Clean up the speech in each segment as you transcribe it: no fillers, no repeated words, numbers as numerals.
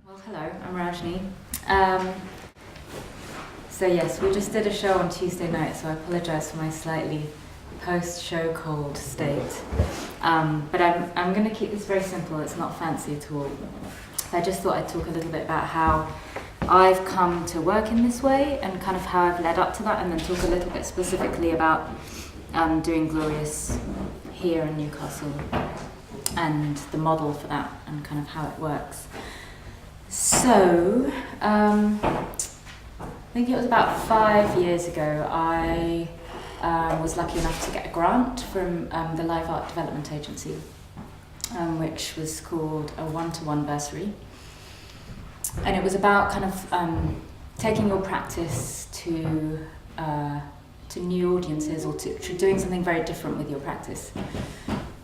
Well, hello, I'm Rajni. So yes, we just did a show on Tuesday night, so I apologise for my slightly post-show cold state. But I'm going to keep this very simple, it's not fancy at all. I just thought I'd talk a little bit about how I've come to work in this way and kind of how I've led up to that, and then talk a little bit specifically about doing Glorious here in Newcastle and the model for that and kind of how it works. So, I think it was about 5 years ago, I was lucky enough to get a grant from the Live Art Development Agency, which was called a one-to-one bursary. And it was about kind of taking your practice to new audiences, or to doing something very different with your practice.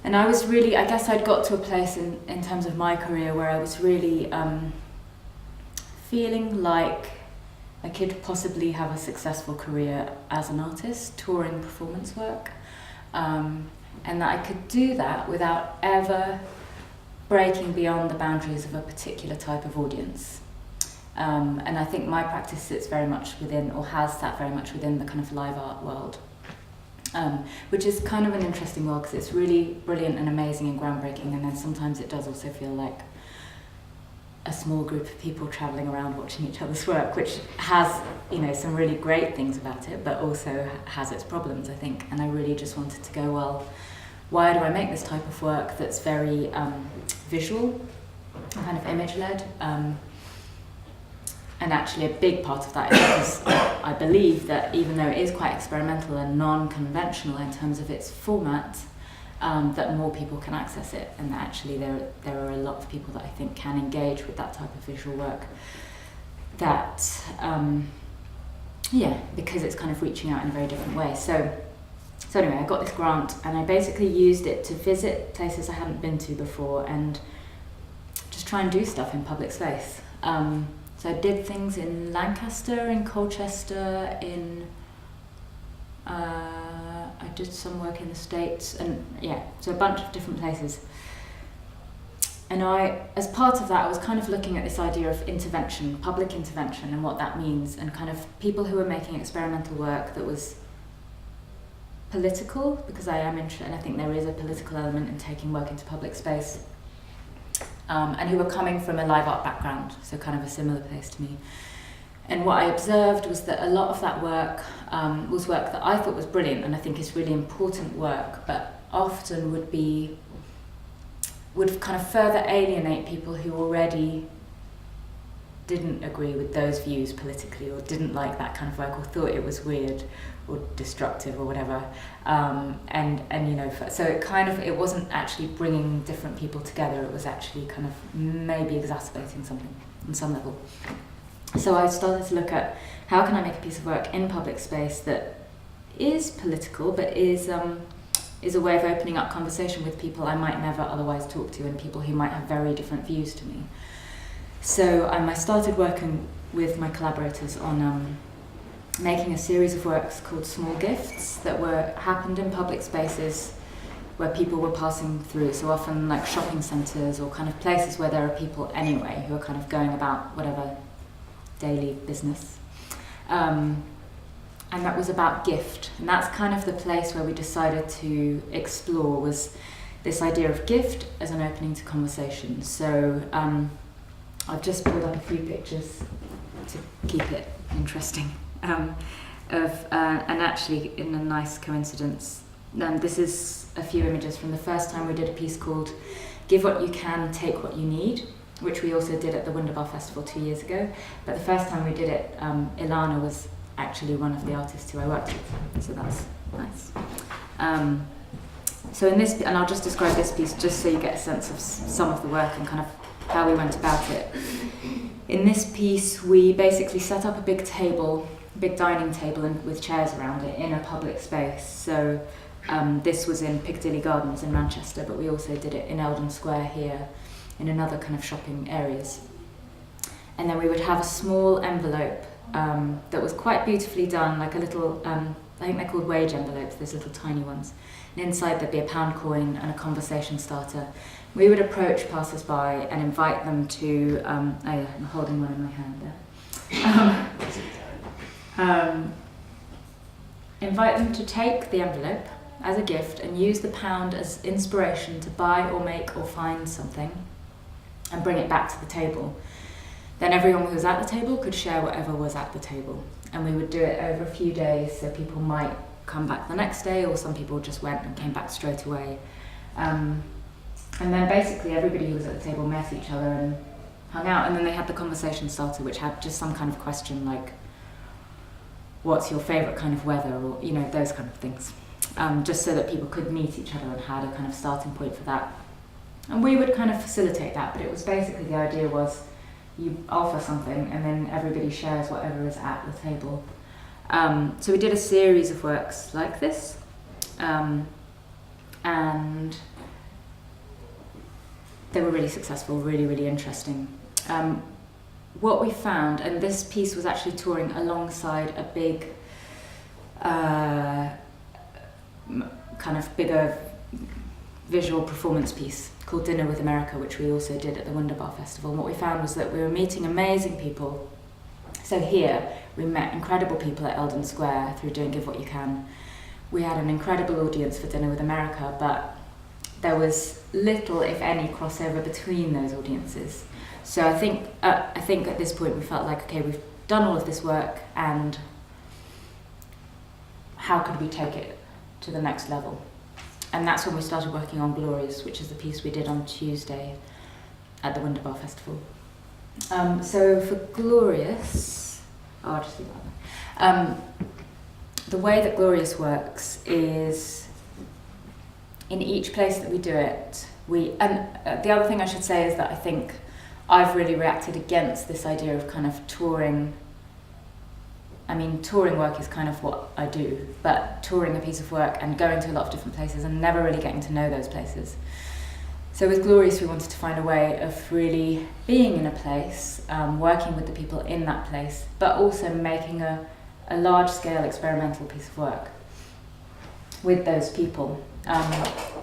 And I was really, I guess I'd got to a place in terms of my career where I was really feeling like I could possibly have a successful career as an artist, touring performance work, and that I could do that without ever breaking beyond the boundaries of a particular type of audience. And I think my practice sits very much within, or has sat very much within, the kind of live art world, which is kind of an interesting world because it's really brilliant and amazing and groundbreaking, and then sometimes it does also feel like a small group of people travelling around watching each other's work, which has, some really great things about it, but also has its problems, I think. And I really just wanted to go, well, why do I make this type of work that's very visual, kind of image-led? And actually a big part of that is because I believe that even though it is quite experimental and non-conventional in terms of its format, that more people can access it, and that actually there are a lot of people that I think can engage with that type of visual work, that because it's kind of reaching out in a very different way. So anyway, I got this grant and I basically used it to visit places I hadn't been to before and just try and do stuff in public space. So I did things in Lancaster, in Colchester, I did some work in the States, and so a bunch of different places. And as part of that, I was kind of looking at this idea of intervention, public intervention, and what that means, and kind of people who were making experimental work that was political, because I am interested, and I think there is a political element in taking work into public space, and who were coming from a live art background, so kind of a similar place to me. And what I observed was that a lot of that work was work that I thought was brilliant, and I think is really important work, but often would kind of further alienate people who already didn't agree with those views politically, or didn't like that kind of work, or thought it was weird or destructive or whatever. So it wasn't actually bringing different people together, it was actually kind of maybe exacerbating something on some level. So I started to look at how can I make a piece of work in public space that is political, but is a way of opening up conversation with people I might never otherwise talk to, and people who might have very different views to me. So I started working with my collaborators on making a series of works called Small Gifts that happened in public spaces where people were passing through, so often like shopping centres or kind of places where there are people anyway who are kind of going about whatever daily business. And that was about gift, and that's kind of the place where we decided to explore, was this idea of gift as an opening to conversation. So I've just pulled up a few pictures to keep it interesting, and actually in a nice coincidence, this is a few images from the first time we did a piece called Give What You Can, Take What You Need, which we also did at the Wunderbar Festival 2 years ago. But the first time we did it, Ilana was actually one of the artists who I worked with, so that's nice. So in this, and I'll just describe this piece just so you get a sense of some of the work and kind of how we went about it. In this piece, we basically set up a big dining table and with chairs around it in a public space. So this was in Piccadilly Gardens in Manchester, but we also did it in Eldon Square here, in another kind of shopping areas. And then we would have a small envelope that was quite beautifully done, like a little, I think they're called wage envelopes, those little tiny ones. And inside there'd be a pound coin and a conversation starter. We would approach passers-by and invite them to, oh yeah, I'm holding one in my hand there. Invite them to take the envelope as a gift and use the pound as inspiration to buy or make or find something and bring it back to the table. Then everyone who was at the table could share whatever was at the table. And we would do it over a few days, so people might come back the next day, or some people just went and came back straight away. And then basically everybody who was at the table met each other and hung out, and then they had the conversation starter, which had just some kind of question like, what's your favourite kind of weather, or those kind of things. Just so that people could meet each other and had a kind of starting point for that. And we would kind of facilitate that, but it was basically, the idea was you offer something and then everybody shares whatever is at the table. So we did a series of works like this, and they were really successful, really, really interesting. What we found, and this piece was actually touring alongside a big, kind of bigger visual performance piece called Dinner with America, which we also did at the Wunderbar Festival. And what we found was that we were meeting amazing people. So here, we met incredible people at Eldon Square through doing Give What You Can. We had an incredible audience for Dinner with America, but there was little, if any, crossover between those audiences. So I think at this point we felt like, okay, we've done all of this work, and how could we take it to the next level? And that's when we started working on Glorious, which is the piece we did on Tuesday at the Wunderbar Festival. So for Glorious, I'll just leave that. The way that Glorious works is, in each place that we do it, the other thing I should say is that I think I've really reacted against this idea of kind of touring. I mean, touring work is kind of what I do, but touring a piece of work and going to a lot of different places and never really getting to know those places. So with Glorious, we wanted to find a way of really being in a place, working with the people in that place, but also making a large-scale experimental piece of work with those people.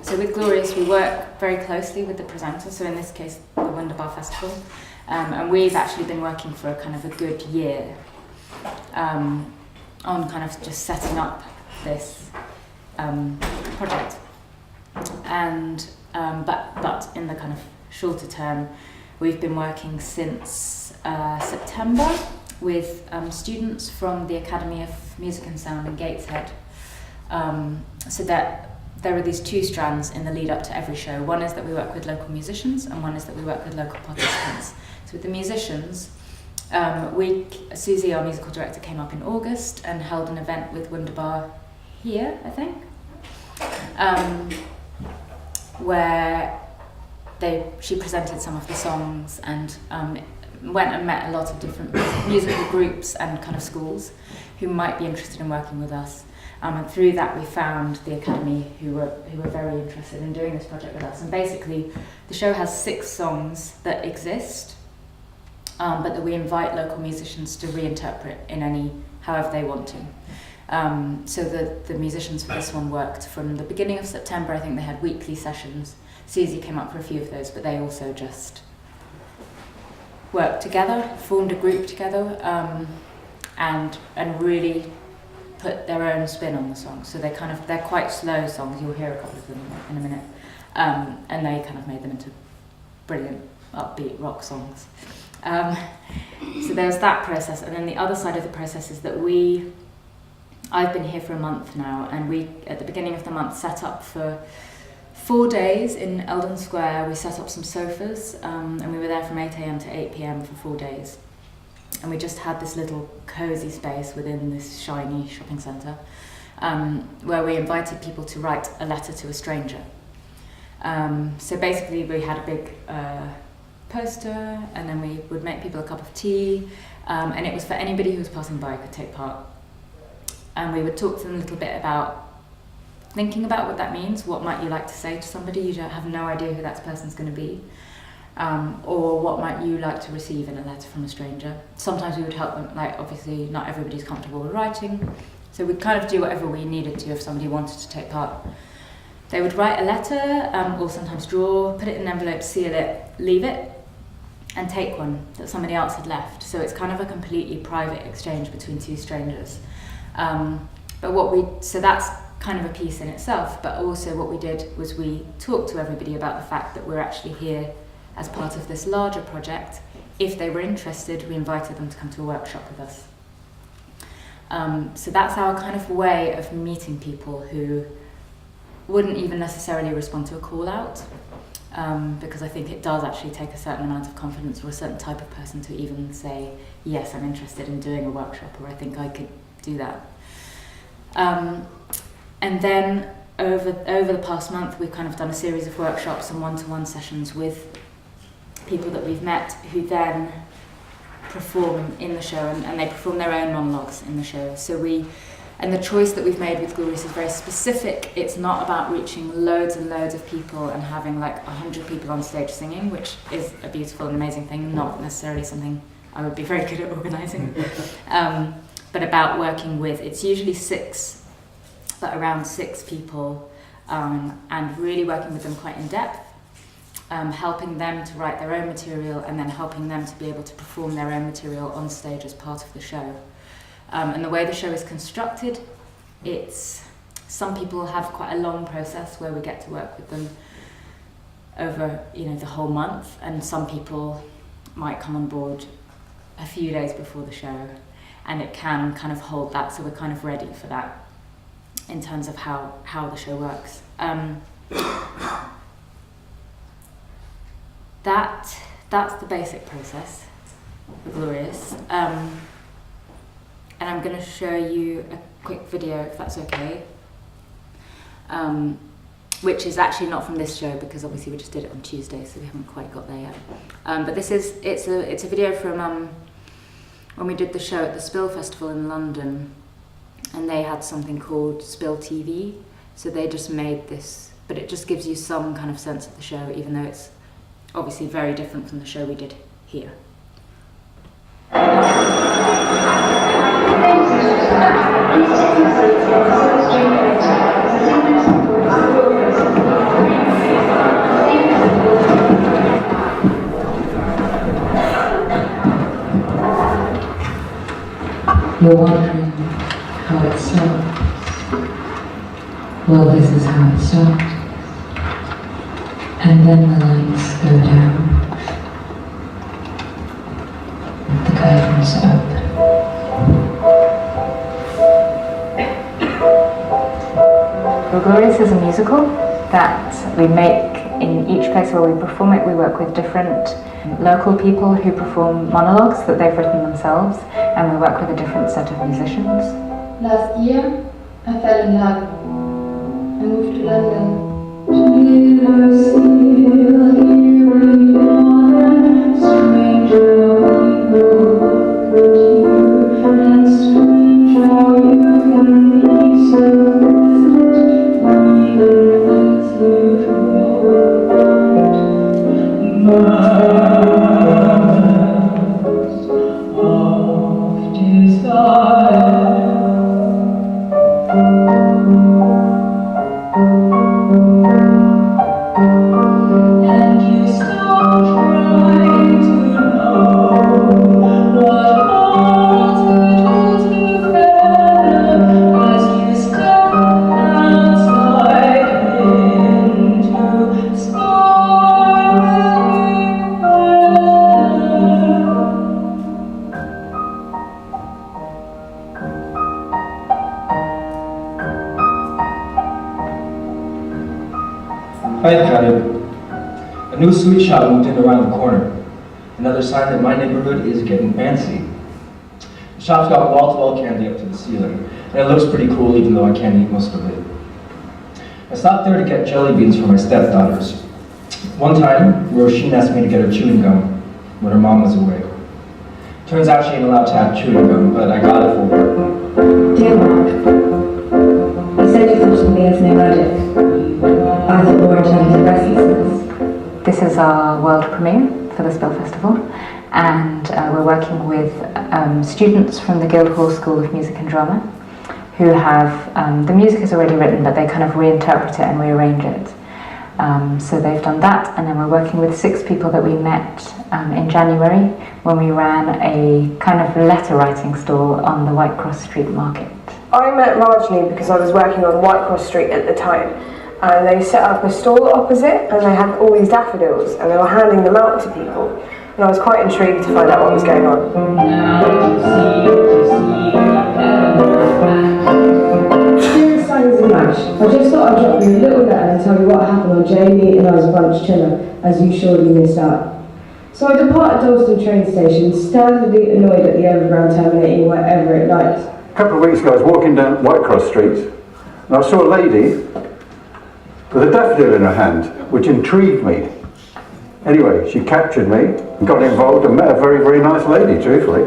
So with Glorious, we work very closely with the presenter, so in this case, the Wunderbar Festival, and we've actually been working for a kind of a good year on kind of just setting up this project. And but in the kind of shorter term, we've been working since September with students from the Academy of Music and Sound in Gateshead. So that there are these two strands in the lead up to every show. One is that we work with local musicians, and one is that we work with local participants. So with the musicians, Susie, our musical director, came up in August and held an event with Wunderbar here, I think, where she presented some of the songs and went and met a lot of different musical groups and kind of schools who might be interested in working with us. And through that we found the Academy who were very interested in doing this project with us. And basically the show has 6 songs that exist, but that we invite local musicians to reinterpret in however they want to. So the musicians for this one worked from the beginning of September. I think they had weekly sessions. Susie came up for a few of those, but they also just worked together, formed a group together, and really put their own spin on the songs. So they're quite slow songs. You'll hear a couple of them in a minute, and they kind of made them into brilliant upbeat rock songs. So there's that process, and then the other side of the process is that I've been here for a month now, and we at the beginning of the month set up for 4 days in Eldon Square. We set up some sofas, and we were there from 8 a.m. to 8 p.m. for 4 days. And we just had this little cosy space within this shiny shopping centre, where we invited people to write a letter to a stranger. So basically we had a big poster, and then we would make people a cup of tea, and it was for anybody who was passing by could take part. And we would talk to them a little bit about thinking about what that means. What might you like to say to somebody? You don't have no idea who that person's going to be. Or what might you like to receive in a letter from a stranger? Sometimes we would help them, like obviously not everybody's comfortable with writing, so we'd kind of do whatever we needed to if somebody wanted to take part. They would write a letter, or sometimes draw, put it in an envelope, seal it, leave it, and take one that somebody else had left. So it's kind of a completely private exchange between two strangers. So that's kind of a piece in itself, but also what we did was we talked to everybody about the fact that we're actually here as part of this larger project. If they were interested, we invited them to come to a workshop with us. So that's our kind of way of meeting people who wouldn't even necessarily respond to a call out, because I think it does actually take a certain amount of confidence or a certain type of person to even say, yes, I'm interested in doing a workshop, or I think I could do that. And then over the past month, we've kind of done a series of workshops and one-to-one sessions with people that we've met who then perform in the show, and they perform their own monologues in the show. And the choice that we've made with Glorious is very specific. It's not about reaching loads and loads of people and having like 100 people on stage singing, which is a beautiful and amazing thing, not necessarily something I would be very good at organising. But about working with, it's usually around six people, and really working with them quite in depth, helping them to write their own material and then helping them to be able to perform their own material on stage as part of the show. And the way the show is constructed, some people have quite a long process where we get to work with them over the whole month, and some people might come on board a few days before the show, and it can kind of hold that, so we're kind of ready for that in terms of how the show works. That's the basic process for Glorious. And I'm going to show you a quick video, if that's okay, which is actually not from this show, because obviously we just did it on Tuesday, so we haven't quite got there yet. But it's a video from when we did the show at the Spill Festival in London, and they had something called Spill TV, so they just made this, but it just gives you some kind of sense of the show, even though it's obviously very different from the show we did here. You're wondering how it starts. Well, this is how it starts. And then the lights go down. The curtains open. Well, Glorious is a musical that we make in each place where we perform it. We work with different local people who perform monologues that they've written themselves, and we work with a different set of musicians. Last year, I fell in love. I moved to London. A new sweet shop moved in around the corner. Another sign that my neighborhood is getting fancy. The shop's got wall-to-wall candy up to the ceiling, and it looks pretty cool even though I can't eat most of it. I stopped there to get jelly beans for my stepdaughters. One time, Roisin asked me to get her chewing gum when her mom was away. Turns out she ain't allowed to have chewing gum, but I got it for her. Dear Mark, you said you thought of me as neurotic. I thought more antidepressants. This is our world premiere for the Spill Festival, and we're working with students from the Guildhall School of Music and Drama who have, the music is already written, but they kind of reinterpret it and rearrange it. So they've done that, and then we're working with 6 people that we met in January when we ran a kind of letter writing stall on the White Cross Street Market. I met Rajni because I was working on White Cross Street at the time, and they set up a stall opposite, and they had all these daffodils, and they were handing them out to people, and I was quite intrigued to find out what was going on. I just thought I'd drop you a little letter and tell you what happened on Jamie and I's brunch dinner, as you surely missed out. So I departed Dalston train station, standardly annoyed at the overground terminating wherever it liked. A couple of weeks ago I was walking down White Cross Street and I saw a lady with a daffodil in her hand, which intrigued me. Anyway, she captured me and got involved and met a very, very nice lady, truthfully.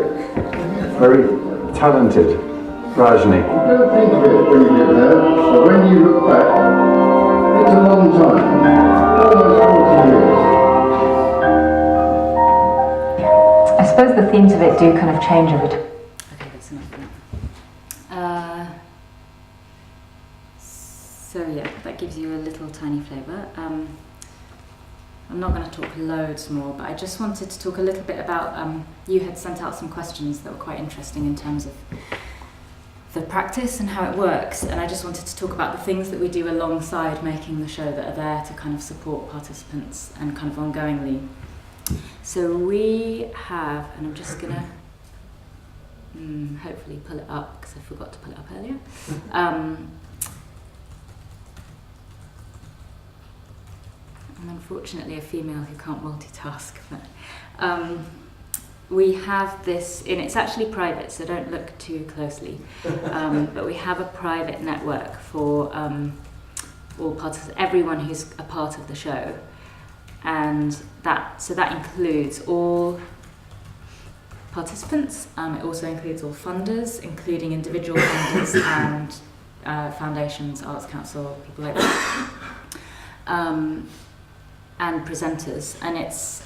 Very talented. Rajni. Don't think of it when you get there, but when you look back, it's a long time, almost 40 years. I suppose the themes of it do kind of change over time. Okay, that's enough for now. So yeah, that gives you a little tiny flavour. I'm not going to talk loads more, but I just wanted to talk a little bit about, you had sent out some questions that were quite interesting in terms of the practice and how it works, and I just wanted to talk about the things that we do alongside making the show that are there to kind of support participants and kind of ongoingly. So we have, and I'm just gonna hopefully pull it up because I forgot to pull it up earlier. I'm unfortunately a female who can't multitask, but we have this, and it's actually private, so don't look too closely, but we have a private network for all everyone who's a part of the show, and that includes all participants. It also includes all funders, including individual funders and foundations, Arts Council, people like that, and presenters. And it's,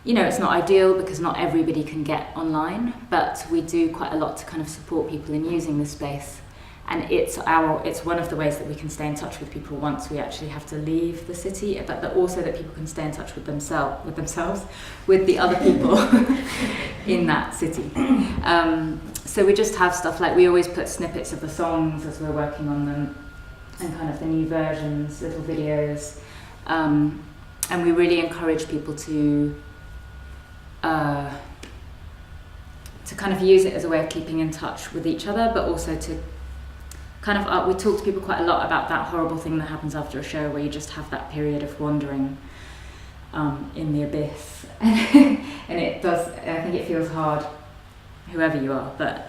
you know, it's not ideal because not everybody can get online, but we do quite a lot to kind of support people in using the space. And it's one of the ways that we can stay in touch with people once we actually have to leave the city, but also that people can stay in touch with themselves, with the other people in that city. So we just have stuff like, we always put snippets of the songs as we're working on them, and kind of the new versions, little videos, and we really encourage people to kind of use it as a way of keeping in touch with each other, but also to kind of, we talk to people quite a lot about that horrible thing that happens after a show where you just have that period of wandering in the abyss. And it does, I think it feels hard, whoever you are, but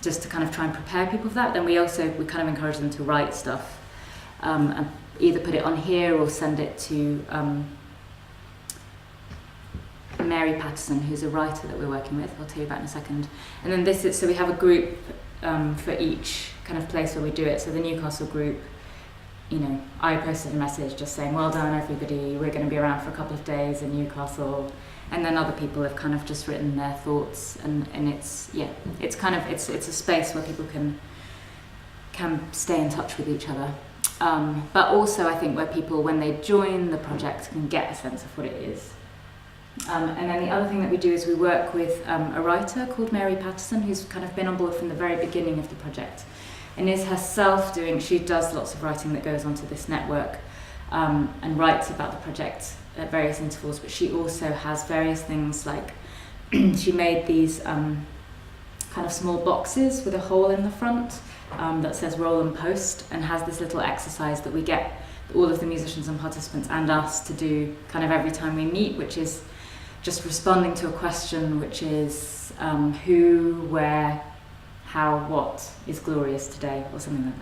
just to kind of try and prepare people for that. Then we kind of encourage them to write stuff, and either put it on here or send it to Mary Patterson, who's a writer that we're working with. I'll tell you about in a second. And then so we have a group for each kind of place where we do it. So the Newcastle group, you know, I posted a message just saying, well done everybody, we're going to be around for a couple of days in Newcastle. And then other people have kind of just written their thoughts, and it's, yeah, it's kind of, it's a space where people can stay in touch with each other. But also I think where people, when they join the project, can get a sense of what it is. And then the other thing that we do is we work with a writer called Mary Patterson, who's kind of been on board from the very beginning of the project, and is herself she does lots of writing that goes onto this network, and writes about the project at various intervals, but she also has various things like, she made these kind of small boxes with a hole in the front that says roll and post, and has this little exercise that we get all of the musicians and participants and us to do kind of every time we meet, which is just responding to a question, which is who, where, how, what is glorious today, or something like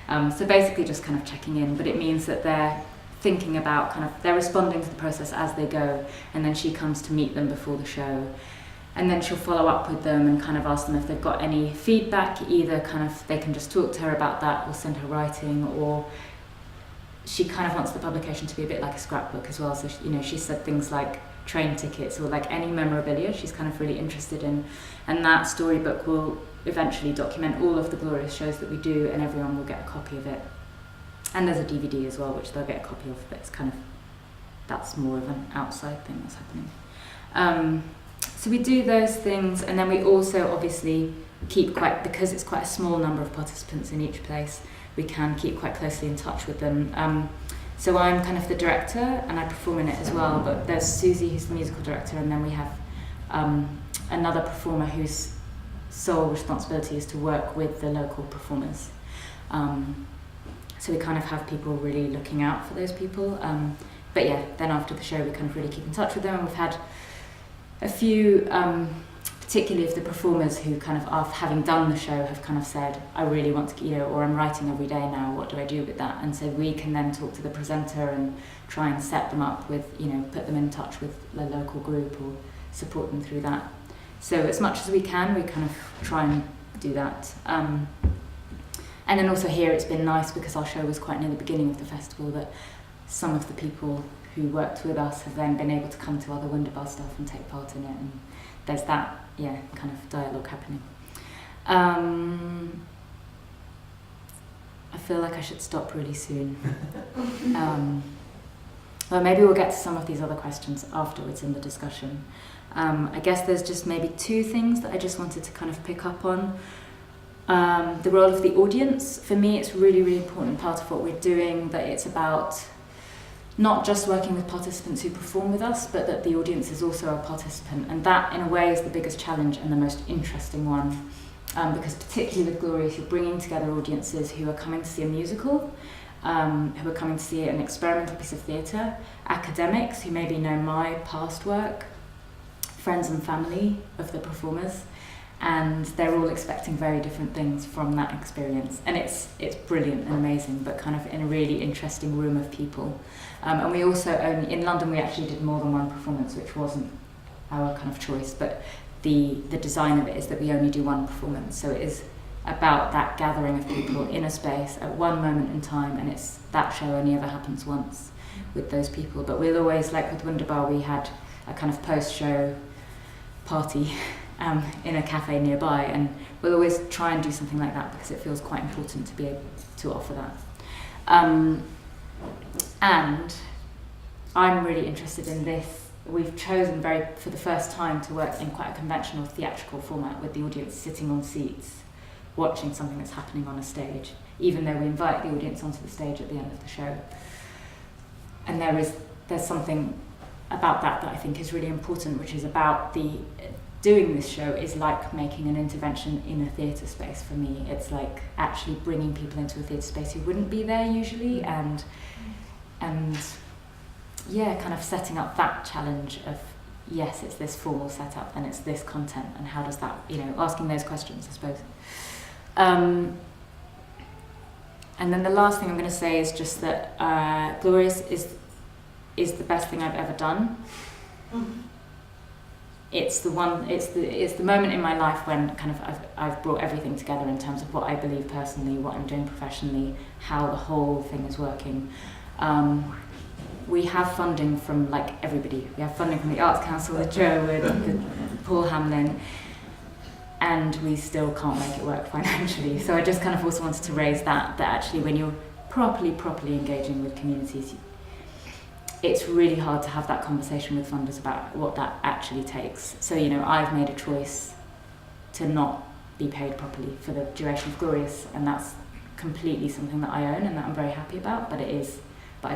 that. So basically just kind of checking in, but it means that they're thinking about they're responding to the process as they go, and then she comes to meet them before the show, and then she'll follow up with them and kind of ask them if they've got any feedback, either kind of they can just talk to her about that or send her writing, or she kind of wants the publication to be a bit like a scrapbook as well. So she said things like, train tickets or like any memorabilia she's kind of really interested in. And that storybook will eventually document all of the glorious shows that we do, and everyone will get a copy of it. And there's a DVD as well, which they'll get a copy of, but it's kind of, that's more of an outside thing that's happening. So we do those things, and then we also obviously keep quite, because it's quite a small number of participants in each place, we can keep quite closely in touch with them. So I'm kind of the director and I perform in it as well, but there's Susie who's the musical director, and then we have another performer whose sole responsibility is to work with the local performers. So we kind of have people really looking out for those people. But yeah, then after the show we kind of really keep in touch with them, and we've had a few, particularly of the performers who kind of, having done the show, have kind of said, I really want to, or I'm writing every day now, what do I do with that? And so we can then talk to the presenter and try and set them up with, put them in touch with the local group or support them through that. So as much as we can, we kind of try and do that. And then also here it's been nice, because our show was quite near the beginning of the festival, that some of the people who worked with us have then been able to come to other Wunderbar stuff and take part in it, and there's that, kind of dialogue happening. I feel like I should stop really soon. Well, maybe we'll get to some of these other questions afterwards in the discussion. I guess there's just maybe two things that I just wanted to kind of pick up on. The role of the audience. For me, it's really, really important part of what we're doing, that it's about not just working with participants who perform with us, but that the audience is also a participant. And that, in a way, is the biggest challenge and the most interesting one. Because particularly with Glorious, you're bringing together audiences who are coming to see a musical, who are coming to see an experimental piece of theatre, academics who maybe know my past work, friends and family of the performers, and they're all expecting very different things from that experience. And it's brilliant and amazing, but kind of in a really interesting room of people. And we also in London, we actually did more than one performance, which wasn't our kind of choice, but the design of it is that we only do one performance. So it is about that gathering of people in a space at one moment in time, and it's that show only ever happens once with those people. But we'll always, like with Wunderbar, we had a kind of post-show party in a cafe nearby, and we'll always try and do something like that because it feels quite important to be able to offer that. And I'm really interested in this. We've chosen for the first time to work in quite a conventional theatrical format, with the audience sitting on seats watching something that's happening on a stage, even though we invite the audience onto the stage at the end of the show. And there's something about that I think is really important, which is about doing this show is like making an intervention in a theatre space for me. It's like actually bringing people into a theatre space who wouldn't be there usually, and kind of setting up that challenge of, yes, it's this formal setup and it's this content, and how does that, asking those questions, I suppose. And then the last thing I'm going to say is just that Glorious is the best thing I've ever done. It's the moment in my life when kind of I've brought everything together in terms of what I believe personally, what I'm doing professionally, how the whole thing is working. We have funding from everybody. We have funding from the Arts Council, the Sherwood, the Paul Hamlin, and we still can't make it work financially. So I just kind of also wanted to raise that actually when you're properly engaging with communities, it's really hard to have that conversation with funders about what that actually takes. So, I've made a choice to not be paid properly for the duration of Glorious, and that's completely something that I own and that I'm very happy about, but I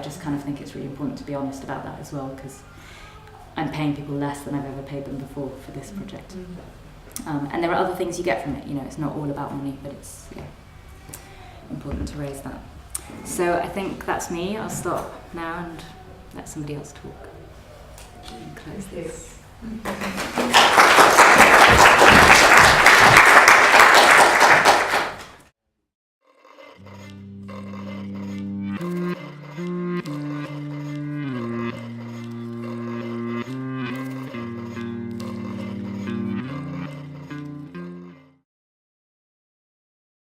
just kind of think it's really important to be honest about that as well, because I'm paying people less than I've ever paid them before for this project. And there are other things you get from it, it's not all about money, but it's important to raise that. So I think that's me. I'll stop now and let somebody else talk. Close this.